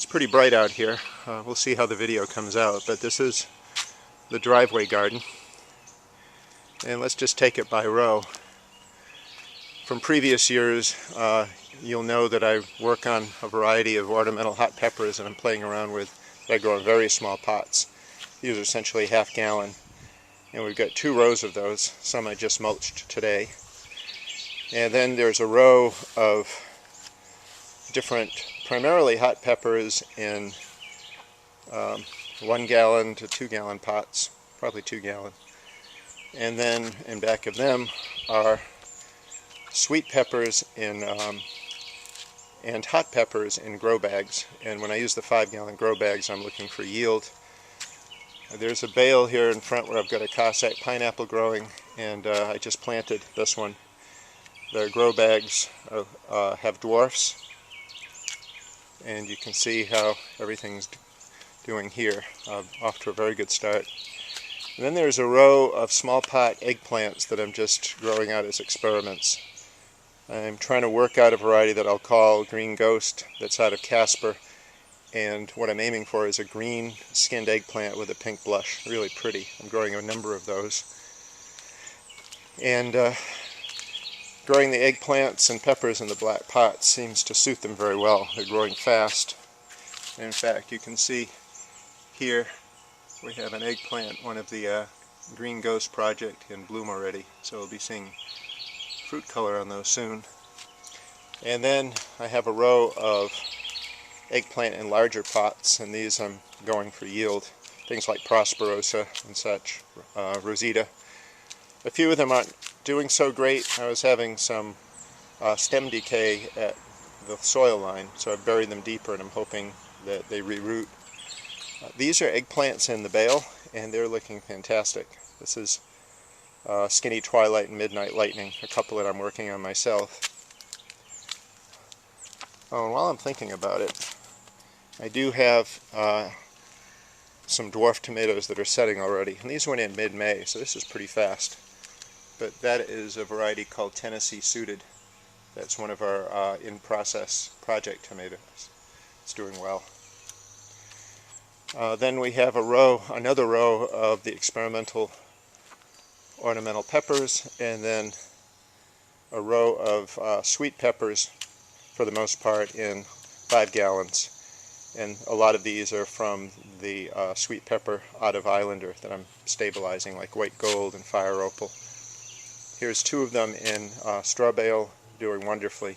pretty bright out here. We'll see how the video comes out, but this is the driveway garden. And let's just take it by row. From previous years, you'll know that I work on a variety of ornamental hot peppers that I'm playing around with that I grow in very small pots. These are essentially half-gallon. And we've got 2 rows of those. Some I just mulched today. And then there's a row of different, primarily hot peppers in 1 gallon to 2 gallon pots, probably 2 gallon. And then in back of them are sweet peppers in and hot peppers in grow bags. And when I use the 5-gallon grow bags, I'm looking for yield. There's a bale here in front where I've got a Cossack pineapple growing, and I just planted this one. The grow bags have dwarfs, and you can see how everything's doing here. Off to a very good start. And then there's a row of small pot eggplants that I'm just growing out as experiments. I'm trying to work out a variety that I'll call Green Ghost that's out of Casper, and what I'm aiming for is a green skinned eggplant with a pink blush. Really pretty. I'm growing a number of those. And growing the eggplants and peppers in the black pots seems to suit them very well. They're growing fast. And in fact, you can see here we have an eggplant, one of the Green Ghost project, in bloom already. So we'll be seeing fruit color on those soon. And then I have a row of eggplant in larger pots, and these I'm going for yield. Things like Prosperosa and such, Rosita. A few of them aren't doing so great. I was having some stem decay at the soil line, so I've buried them deeper and I'm hoping that they reroot. These are eggplants in the bale, and they're looking fantastic. This is Skinny Twilight and Midnight Lightning, a couple that I'm working on myself. Oh, and while I'm thinking about it, I do have some dwarf tomatoes that are setting already, and these went in mid-May, so this is pretty fast. But that is a variety called Tennessee Suited. That's one of our in-process project tomatoes. It's doing well. Then we have another row of the experimental ornamental peppers, and then a row of sweet peppers, for the most part, in 5 gallons. And a lot of these are from the sweet pepper out of Islander that I'm stabilizing, like White Gold and Fire Opal. Here's 2 of them in straw bale, doing wonderfully.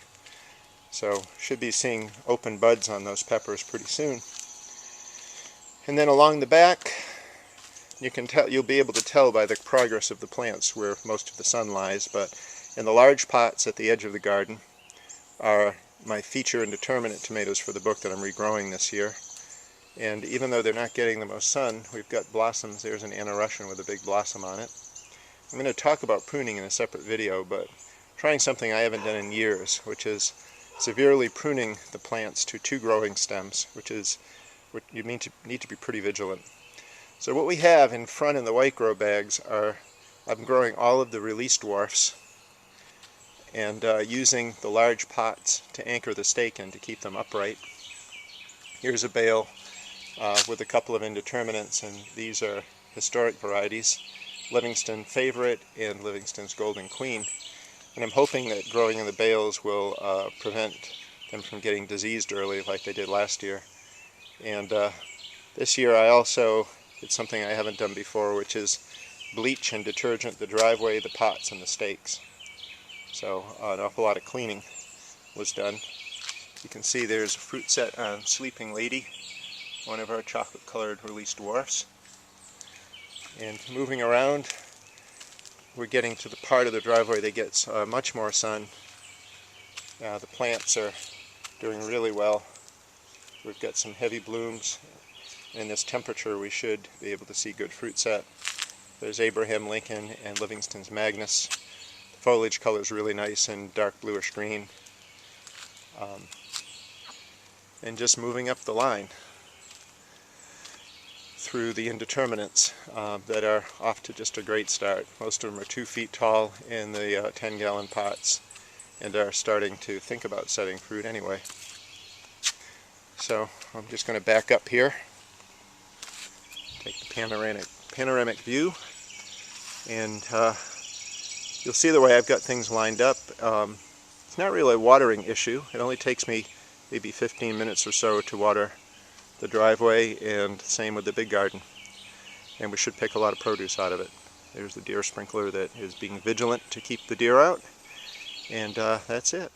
So should be seeing open buds on those peppers pretty soon. And then along the back, you'll be able to tell by the progress of the plants where most of the sun lies, but in the large pots at the edge of the garden are my feature and determinate tomatoes for the book that I'm regrowing this year. And even though they're not getting the most sun, we've got blossoms. There's an Anna Russian with a big blossom on it. I'm going to talk about pruning in a separate video, but trying something I haven't done in years, which is severely pruning the plants to 2 growing stems, which is what you need to be pretty vigilant. So what we have in front in the white grow bags are, I'm growing all of the release dwarfs and using the large pots to anchor the stake in to keep them upright. Here's a bale with a couple of indeterminates, and these are historic varieties, Livingston Favorite and Livingston's Golden Queen. And I'm hoping that growing in the bales will prevent them from getting diseased early like they did last year. And this year I also did something I haven't done before, which is bleach and detergent the driveway, the pots, and the stakes. So an awful lot of cleaning was done. You can see there's a fruit set on Sleeping Lady, one of our chocolate-colored release dwarfs. And moving around, we're getting to the part of the driveway that gets much more sun. The plants are doing really well. We've got some heavy blooms. In this temperature, we should be able to see good fruit set. There's Abraham Lincoln and Livingston's Magnus. The foliage color is really nice and dark bluish green. And just moving up the line through the indeterminates that are off to just a great start. Most of them are 2 feet tall in the 10-gallon pots and are starting to think about setting fruit anyway. So I'm just going to back up here, take the panoramic view, and you'll see the way I've got things lined up. It's not really a watering issue. It only takes me maybe 15 minutes or so to water the driveway, and same with the big garden. And we should pick a lot of produce out of it. There's the deer sprinkler that is being vigilant to keep the deer out, and that's it.